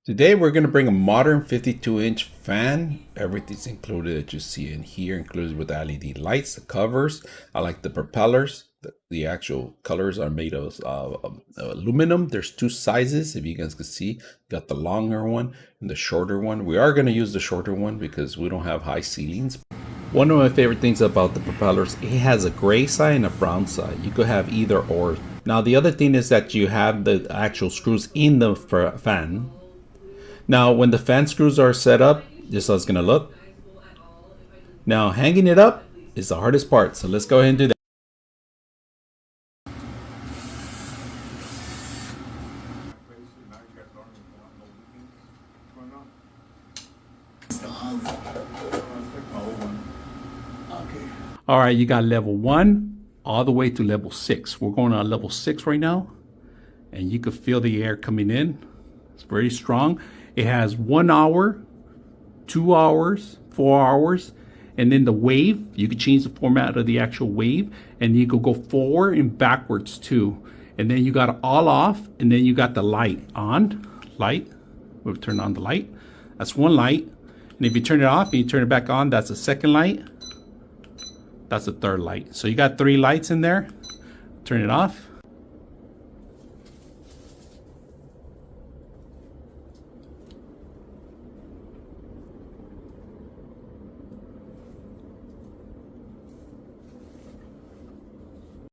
Today we're going to bring a modern 52-inch fan. Everything's included that you see in here, included with the LED lights, the covers. I like the propellers. The actual colors are made of aluminum. There's two sizes, if you guys can see. Got the longer one and the shorter one. We are going to use the shorter one because we don't have high ceilings. One of my favorite things about the propellers, it has a gray side and a brown side. You could have either or. Now the other thing is that you have the actual screws in the fan. Now, when the fan screws are set up, this is how it's going to look. Now, hanging it up is the hardest part. So let's go ahead and do that. All right, you got level 1 all the way to level 6. We're going on level 6 right now. And you can feel the air coming in. It's very strong. It has 1 hour, 2 hours, 4 hours, and then the wave. You can change the format of the actual wave, and you could go forward and backwards too. And then you got it all off, and then you got the light on. Light. We'll turn on the light. That's one light. And if you turn it off and you turn it back on, that's the second light. That's the third light. So you got 3 lights in there. Turn it off.